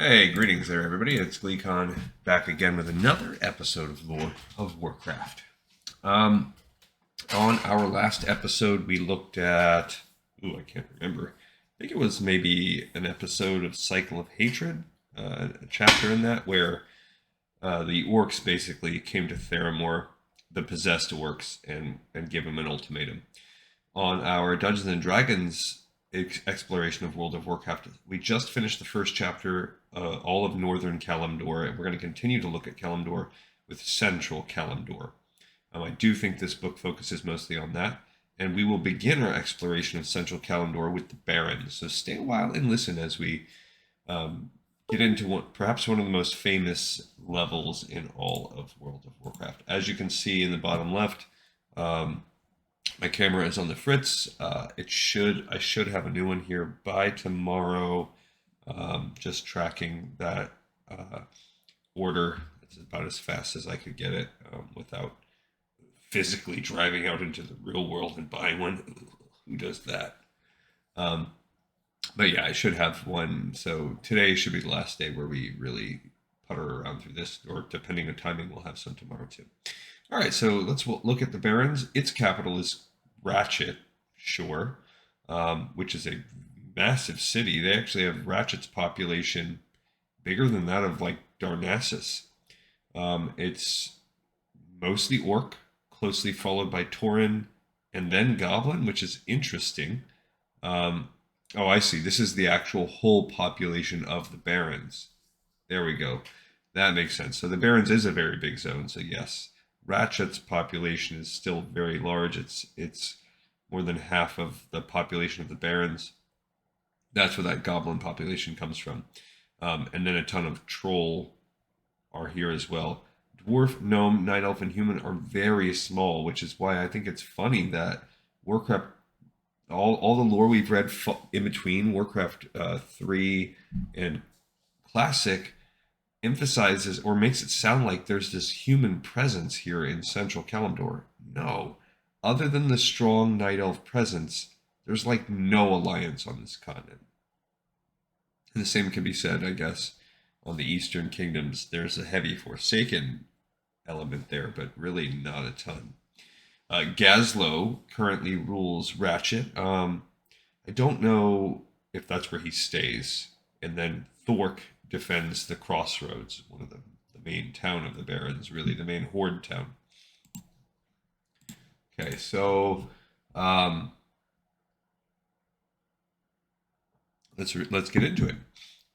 Hey, greetings there, everybody. It's GleeCon back again with another episode of Warcraft. Um, on our last episode, we looked at. I can't remember. I think it was maybe an episode of Cycle of Hatred, a chapter in that where the orcs basically came to Theramore, the possessed orcs, and give him an ultimatum. On our Dungeons and Dragons exploration of World of Warcraft, we just finished the first chapter, all of Northern Kalimdor, and we're going to continue to look at Kalimdor with Central Kalimdor. I do think this book focuses mostly on that, and we will begin our exploration of Central Kalimdor with the Barrens. So stay a while and listen as we get into perhaps one of the most famous levels in all of World of Warcraft. As you can see in the bottom left, my camera is on the fritz. I should have a new one here by tomorrow. Just tracking that order. It's about as fast as I could get it without physically driving out into the real world and buying one. Who does that? But yeah, I should have one. So today should be the last day where we really putter around through this, or depending on timing, we'll have some tomorrow too. All right, so let's look at the Barrens. Its capital is Ratchet, sure, which is a massive city. They actually have Ratchet's population bigger than that of like Darnassus. It's mostly orc, closely followed by Tauren, and then Goblin, which is interesting. Oh, I see. This is the actual whole population of the Barrens. There we go. That makes sense. So the Barrens is a very big zone. So yes, Ratchet's population is still very large. It's more than half of the population of the Barrens. That's where that Goblin population comes from. And then a ton of Troll are here as well. Dwarf, Gnome, Night Elf, and Human are very small, which is why I think it's funny that Warcraft, all the lore we've read in between Warcraft 3 and Classic, emphasizes or makes it sound like there's this human presence here in Central Kalimdor. No. Other than the strong Night Elf presence, there's like no alliance on this continent. And the same can be said, I guess, on the Eastern Kingdoms. There's a heavy Forsaken element there, but really not a ton. Gazlo currently rules Ratchet. I don't know if that's where he stays. And then Thork defends the Crossroads, one of the main town of the Barrens, really the main horde town. Okay, so let's get into it.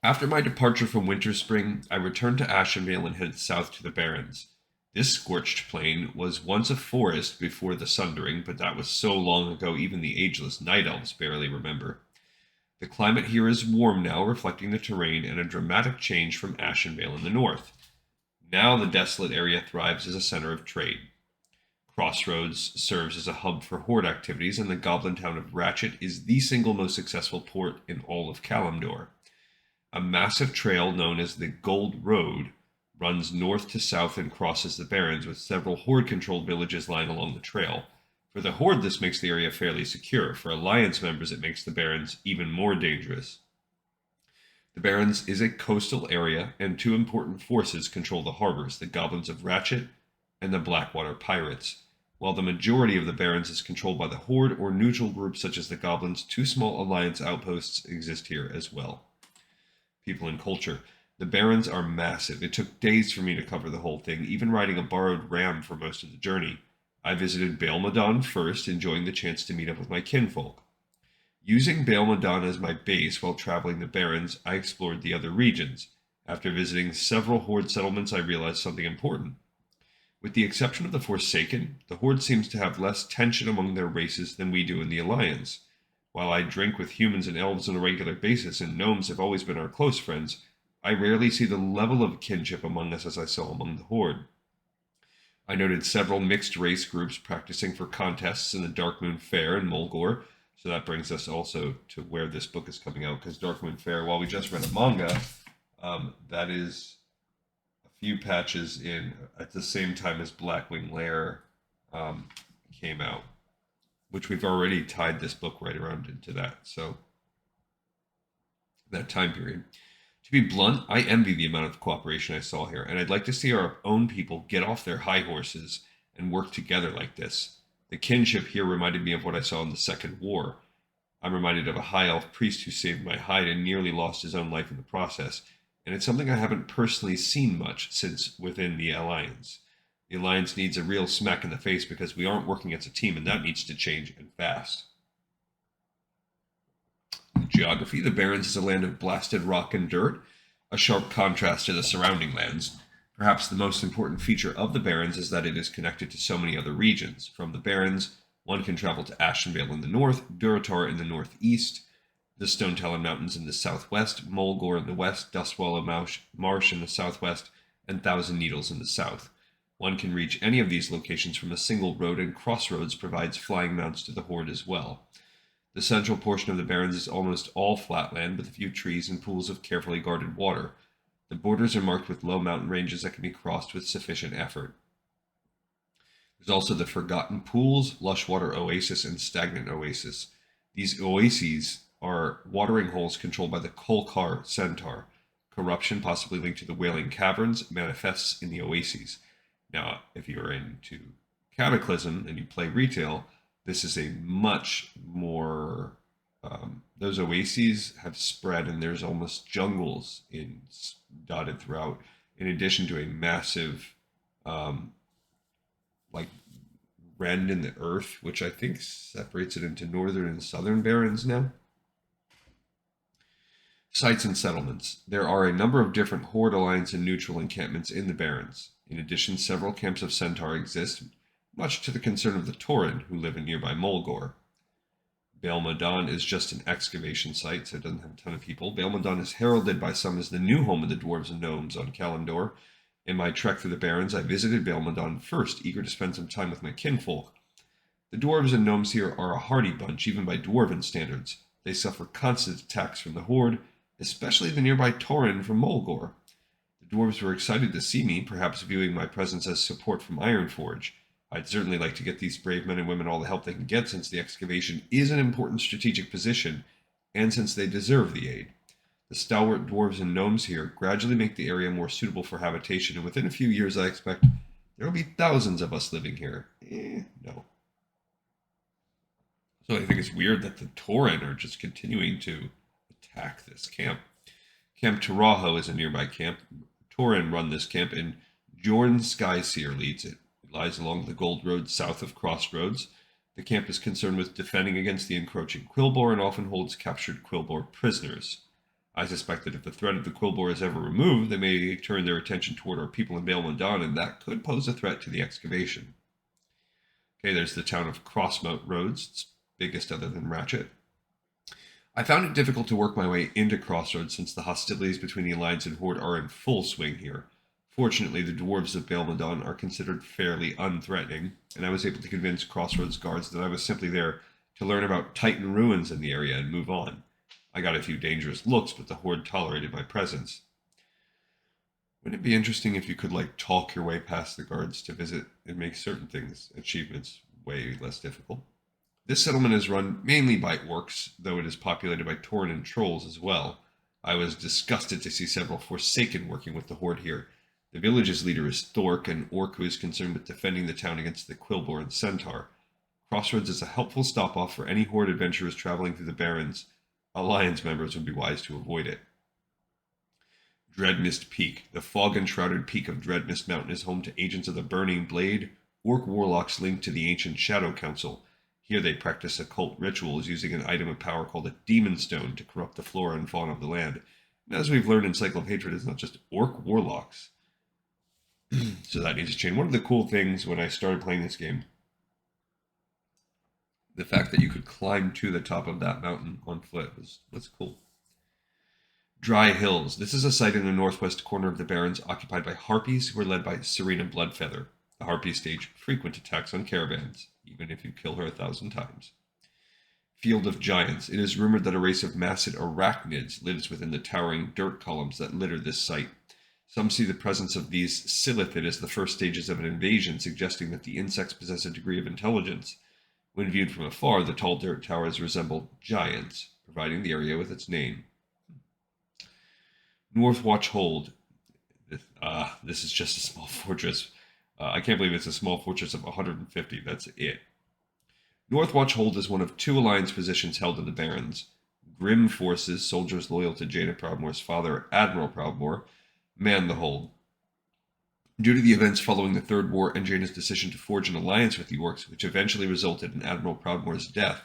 After my departure from Winterspring, I returned to Ashenvale and headed south to the Barrens. This scorched plain was once a forest before the Sundering, but that was so long ago even the ageless Night Elves barely remember. The climate here is warm now, reflecting the terrain and a dramatic change from Ashenvale in the north. Now the desolate area thrives as a center of trade. Crossroads serves as a hub for horde activities, and the goblin town of Ratchet is the single most successful port in all of Kalimdor. A massive trail known as the Gold Road runs north to south and crosses the Barrens, with several horde-controlled villages lying along the trail. For the Horde, this makes the area fairly secure. For Alliance members, it makes the Barrens even more dangerous. The Barrens is a coastal area, and two important forces control the harbors, the Goblins of Ratchet and the Blackwater Pirates. While the majority of the Barrens is controlled by the Horde or neutral groups such as the Goblins, two small Alliance outposts exist here as well. People and culture. The Barrens are massive. It took days for me to cover the whole thing, even riding a borrowed ram for most of the journey. I visited Baelmadon first, enjoying the chance to meet up with my kinfolk. Using Baelmadon as my base while traveling the Barrens, I explored the other regions. After visiting several Horde settlements, I realized something important. With the exception of the Forsaken, the Horde seems to have less tension among their races than we do in the Alliance. While I drink with humans and elves on a regular basis, and gnomes have always been our close friends, I rarely see the level of kinship among us as I saw among the Horde. I noted several mixed race groups practicing for contests in the Darkmoon Fair in Mulgore, so that brings us also to where this book is coming out, because Darkmoon Fair, while we just read a manga, that is a few patches in at the same time as Blackwing Lair came out, which we've already tied this book right around into that, so that time period. To be blunt, I envy the amount of cooperation I saw here, and I'd like to see our own people get off their high horses and work together like this. The kinship here reminded me of what I saw in the Second War. I'm reminded of a high elf priest who saved my hide and nearly lost his own life in the process, and it's something I haven't personally seen much since within the Alliance. The Alliance needs a real smack in the face because we aren't working as a team, and that needs to change and fast. Geography: the Barrens is a land of blasted rock and dirt, a sharp contrast to the surrounding lands. Perhaps the most important feature of the Barrens is that it is connected to so many other regions. From the Barrens, one can travel to Ashenvale in the north, Duratar in the northeast, the Stone Talon Mountains in the southwest, Mulgore in the west, Dustwallow Marsh in the southwest, and Thousand Needles in the south. One can reach any of these locations from a single road, and Crossroads provides flying mounts to the Horde as well. The central portion of the Barrens is almost all flatland, with a few trees and pools of carefully guarded water. The borders are marked with low mountain ranges that can be crossed with sufficient effort. There's also the Forgotten Pools, Lush Water Oasis, and Stagnant Oasis. These oases are watering holes controlled by the Kolkar centaur. Corruption, possibly linked to the Wailing Caverns, manifests in the oases. Now, if you're into Cataclysm and you play retail, this is a much more those oases have spread, and there's almost jungles dotted throughout, in addition to a massive like rend in the earth, which I think separates it into northern and southern Barrens now. Sites and settlements: there are a number of different Horde, Alliance, and neutral encampments in the Barrens. In addition, several camps of Centaur exist, much to the concern of the Tauren, who live in nearby Mulgore. Baelmodon is just an excavation site, so it doesn't have a ton of people. Baelmodon is heralded by some as the new home of the dwarves and gnomes on Kalimdor. In my trek through the Barrens, I visited Baelmodon first, eager to spend some time with my kinfolk. The dwarves and gnomes here are a hardy bunch, even by dwarven standards. They suffer constant attacks from the Horde, especially the nearby Tauren from Mulgore. The dwarves were excited to see me, perhaps viewing my presence as support from Ironforge. I'd certainly like to get these brave men and women all the help they can get, since the excavation is an important strategic position, and since they deserve the aid. The stalwart dwarves and gnomes here gradually make the area more suitable for habitation, and within a few years I expect there will be thousands of us living here. No. So I think it's weird that the Tauren are just continuing to attack this camp. Camp Taraho is a nearby camp. Tauren run this camp, and Jorn Skyseer leads it. It lies along the Gold Road south of Crossroads. The camp is concerned with defending against the encroaching Quillbore and often holds captured Quillbore prisoners. I suspect that if the threat of the Quillbore is ever removed, they may turn their attention toward our people in Baelmodon, and that could pose a threat to the excavation. Okay, there's the town of Crossmoat Roads. It's biggest other than Ratchet. I found it difficult to work my way into Crossroads since the hostilities between the Alliance and Horde are in full swing here. Fortunately, the dwarves of Baelmodon are considered fairly unthreatening, and I was able to convince Crossroads guards that I was simply there to learn about Titan ruins in the area and move on. I got a few dangerous looks, but the Horde tolerated my presence. Wouldn't it be interesting if you could, talk your way past the guards to visit and make certain achievements, way less difficult? This settlement is run mainly by orcs, though it is populated by Tauren and trolls as well. I was disgusted to see several Forsaken working with the Horde here. The village's leader is Thork, an orc who is concerned with defending the town against the Quillbore and Centaur. Crossroads is a helpful stop-off for any Horde adventurers traveling through the Barrens. Alliance members would be wise to avoid it. Dreadmist Peak. The fog-enshrouded peak of Dreadmist Mountain is home to agents of the Burning Blade, orc warlocks linked to the ancient Shadow Council. Here they practice occult rituals using an item of power called a Demon Stone to corrupt the flora and fauna of the land. And as we've learned in Cycle of Hatred, it's not just orc warlocks. So that needs to change. One of the cool things when I started playing this game, the fact that you could climb to the top of that mountain on foot was cool. Dry Hills. This is a site in the northwest corner of the Barrens occupied by Harpies who are led by Serena Bloodfeather. The Harpies stage frequent attacks on caravans, even if you kill her 1,000 times. Field of Giants. It is rumored that a race of massive arachnids lives within the towering dirt columns that litter this site. Some see the presence of these Silithid as the first stages of an invasion, suggesting that the insects possess a degree of intelligence. When viewed from afar, the tall dirt towers resemble giants, providing the area with its name. Northwatch Hold. This is just a small fortress. I can't believe it's a small fortress of 150. That's it. Northwatch Hold is one of two alliance positions held in the Barrens. Grim forces, soldiers loyal to Jaina Proudmoore's father, Admiral Proudmoore, man the hold. Due to the events following the Third War and Jaina's decision to forge an alliance with the Orcs, which eventually resulted in Admiral Proudmoore's death,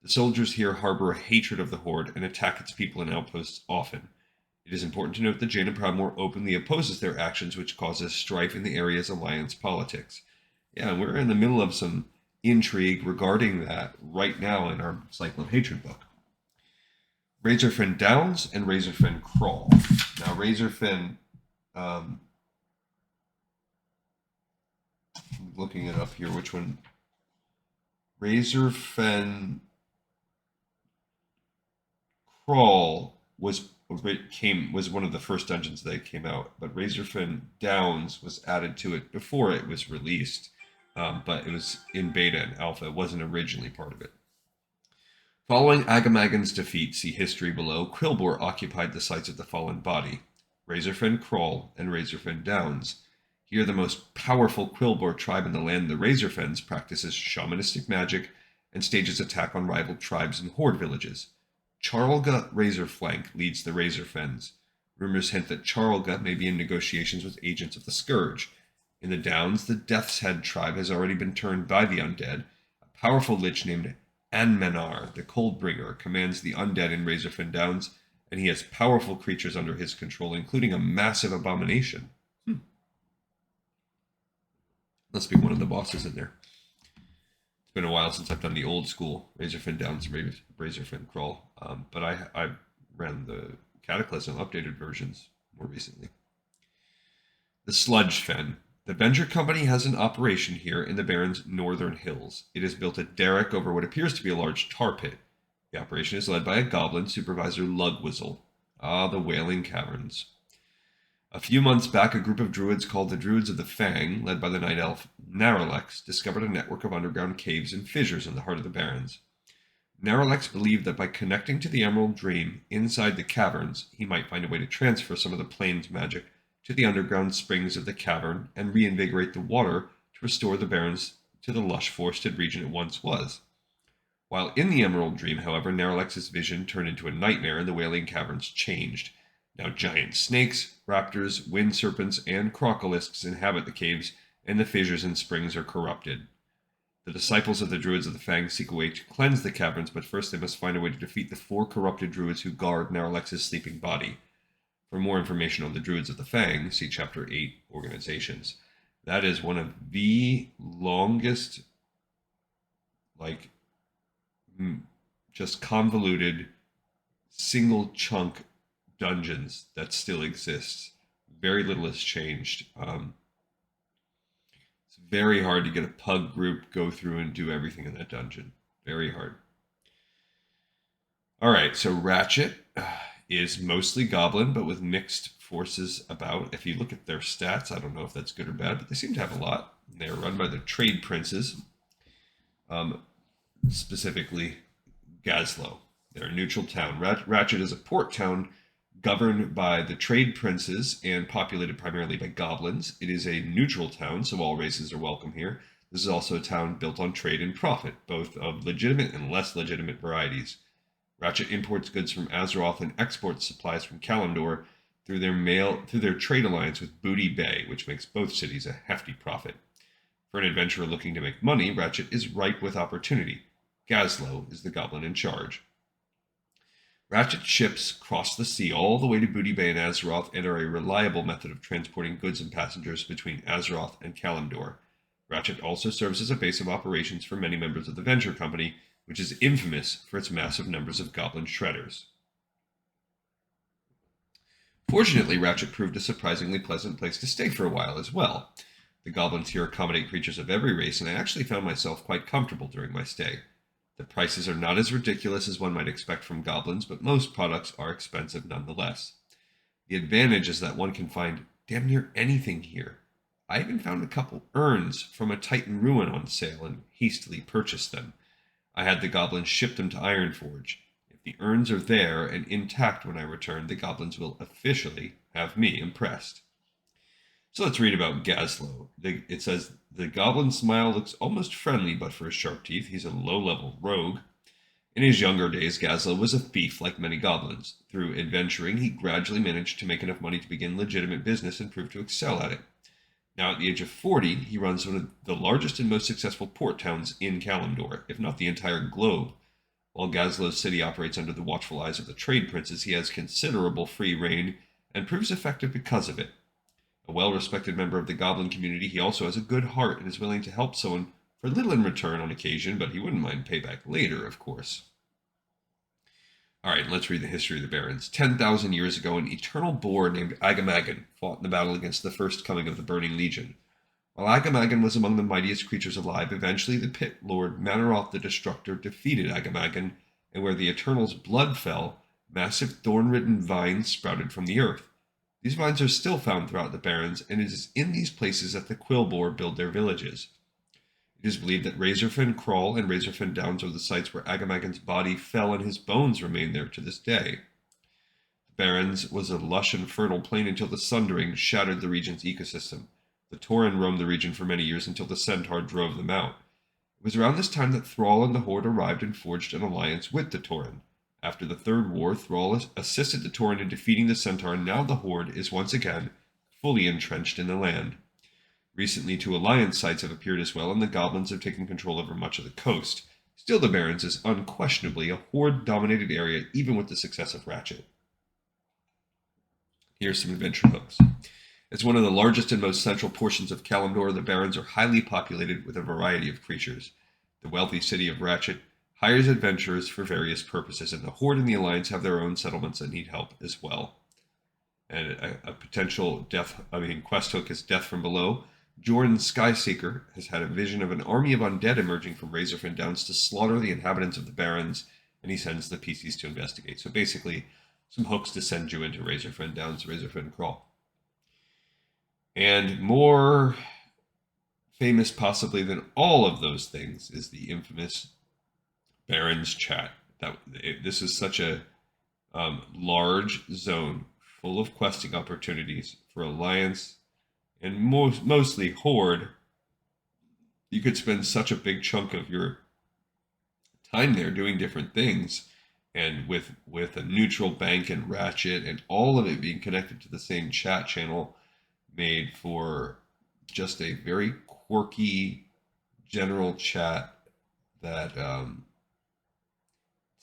the soldiers here harbor a hatred of the Horde and attack its people and outposts often. It is important to note that Jaina Proudmoore openly opposes their actions, which causes strife in the area's alliance politics. Yeah, we're in the middle of some intrigue regarding that right now in our Cycle of Hatred book. Razorfen Downs and Razorfen Crawl. Now, Razorfen, looking it up here, which one? Razorfen Crawl was one of the first dungeons that came out, but Razorfen Downs was added to it before it was released, but it was in beta and alpha. It wasn't originally part of it. Following Agamagan's defeat, see history below, Quilboar occupied the sites of the fallen body, Razorfen Crawl and Razorfen Downs. Here, the most powerful Quilboar tribe in the land, the Razorfens, practices shamanistic magic and stages attack on rival tribes and horde villages. Charlga Razorflank leads the Razorfens. Rumors hint that Charlga may be in negotiations with agents of the Scourge. In the Downs, the Death's Head tribe has already been turned by the undead. A powerful lich named Anmanar, the Coldbringer, commands the undead in Razorfen Downs, and he has powerful creatures under his control, including a massive abomination. Must be one of the bosses in there. It's been a while since I've done the old school Razorfen Downs, Razorfen Crawl, but I ran the Cataclysm updated versions more recently. The Sludge Fen. The Venture Company has an operation here in the Barrens' northern hills. It has built a derrick over what appears to be a large tar pit. The operation is led by a goblin, Supervisor Lugwizzle. Ah, the Wailing Caverns. A few months back, a group of druids called the Druids of the Fang, led by the night elf Naralex, discovered a network of underground caves and fissures in the heart of the Barrens. Naralex believed that by connecting to the Emerald Dream inside the caverns, he might find a way to transfer some of the plane's magic to the underground springs of the cavern and reinvigorate the water to restore the Barrens to the lush forested region it once was. While in the Emerald Dream, however, Naralex's vision turned into a nightmare and the Wailing Caverns changed. Now giant snakes, raptors, wind serpents, and crocolisks inhabit the caves, and the fissures and springs are corrupted. The disciples of the Druids of the Fang seek a way to cleanse the caverns, but first they must find a way to defeat the 4 corrupted druids who guard Naralex's sleeping body. For more information on the Druids of the Fang, see Chapter 8, Organizations. That is one of the longest, just convoluted, single chunk dungeons that still exists. Very little has changed. It's very hard to get a pug group, go through and do everything in that dungeon. Very hard. Alright, so Ratchet is mostly goblin, but with mixed forces about. If you look at their stats, I don't know if that's good or bad, but they seem to have a lot. They're run by the trade princes, specifically Gazlowe. They're a neutral town. Ratchet is a port town governed by the trade princes and populated primarily by goblins. It is a neutral town, so all races are welcome here. This is also a town built on trade and profit, both of legitimate and less legitimate varieties. Ratchet imports goods from Azeroth and exports supplies from Kalimdor through their trade alliance with Booty Bay, which makes both cities a hefty profit. For an adventurer looking to make money, Ratchet is ripe with opportunity. Gazlowe is the goblin in charge. Ratchet ships cross the sea all the way to Booty Bay and Azeroth and are a reliable method of transporting goods and passengers between Azeroth and Kalimdor. Ratchet also serves as a base of operations for many members of the Venture Company, which is infamous for its massive numbers of goblin shredders. Fortunately, Ratchet proved a surprisingly pleasant place to stay for a while as well. The goblins here accommodate creatures of every race, and I actually found myself quite comfortable during my stay. The prices are not as ridiculous as one might expect from goblins, but most products are expensive nonetheless. The advantage is that one can find damn near anything here. I even found a couple urns from a Titan ruin on sale and hastily purchased them. I had the goblins ship them to Ironforge. If The urns are there and intact when I return. The goblins will officially have me impressed. So let's read about Gazlo. It says, the goblin's smile looks almost friendly, but for his sharp teeth, he's a low-level rogue. In his younger days, Gazlo was a thief like many goblins. Through adventuring, he gradually managed to make enough money to begin legitimate business and prove to excel at it. Now, at the age of 40, he runs one of the largest and most successful port towns in Kalimdor, if not the entire globe. While Gazlo's city operates under the watchful eyes of the trade princes, he has considerable free reign and proves effective because of it. A well-respected member of the goblin community, he also has a good heart and is willing to help someone for little in return on occasion, but he wouldn't mind payback later, of course. All right, let's read the history of the Barrens. 10,000 years ago, an eternal boar named Agamagan fought in the battle against the first coming of the Burning Legion. While Agamagan was among the mightiest creatures alive, eventually the pit lord Manaroth the Destructor defeated Agamagan, and where the Eternal's blood fell, massive thorn-ridden vines sprouted from the earth. These vines are still found throughout the Barrens, and it is in these places that the Quillboar build their villages. It is believed that Razorfen Crawl and Razorfen Downs are the sites where Agamagan's body fell and his bones remain there to this day. The Barrens was a lush and fertile plain until the Sundering shattered the region's ecosystem. The Tauren roamed the region for many years until the Centaur drove them out. It was around this time that Thrall and the Horde arrived and forged an alliance with the Tauren. After the Third War, Thrall assisted the Tauren in defeating the Centaur, and now the Horde is once again fully entrenched in the land. Recently, 2 alliance sites have appeared as well, and the goblins have taken control over much of the coast. Still, the Barrens is unquestionably a Horde-dominated area, even with the success of Ratchet. Here's some adventure hooks. As one of the largest and most central portions of Kalimdor, the Barrens are highly populated with a variety of creatures. The wealthy city of Ratchet hires adventurers for various purposes, and the Horde and the Alliance have their own settlements that need help as well. And a potential quest hook is Death from Below. Jordan Skyseeker has had a vision of an army of undead emerging from Razorfen Downs to slaughter the inhabitants of the Barrens, and he sends the PCs to investigate. So basically, some hooks to send you into Razorfen Downs, Razorfen Crawl. And more famous possibly than all of those things is the infamous Barrens chat. This is such a large zone full of questing opportunities for Alliance and mostly Horde. You could spend such a big chunk of your time there doing different things, and with a neutral bank and Ratchet and all of it being connected to the same chat channel, made for just a very quirky general chat that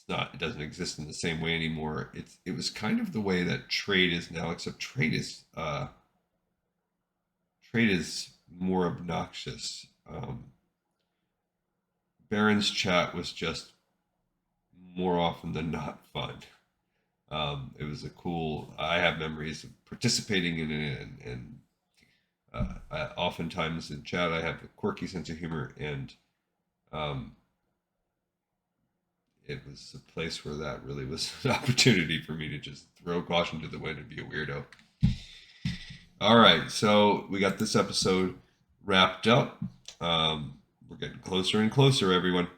it doesn't exist in the same way anymore. It was kind of the way that trade is now, except trade is more obnoxious. Barron's chat was just more often than not fun. It was I have memories of participating in it, and oftentimes in chat I have a quirky sense of humor, and it was a place where that really was an opportunity for me to just throw caution to the wind and be a weirdo. All right, so we got this episode wrapped up. We're getting closer and closer, everyone.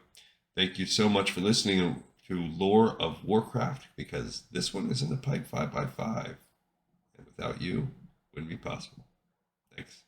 Thank you so much for listening to Lore of Warcraft, because this one is in the pipe 5x5. And without you, it wouldn't be possible. Thanks.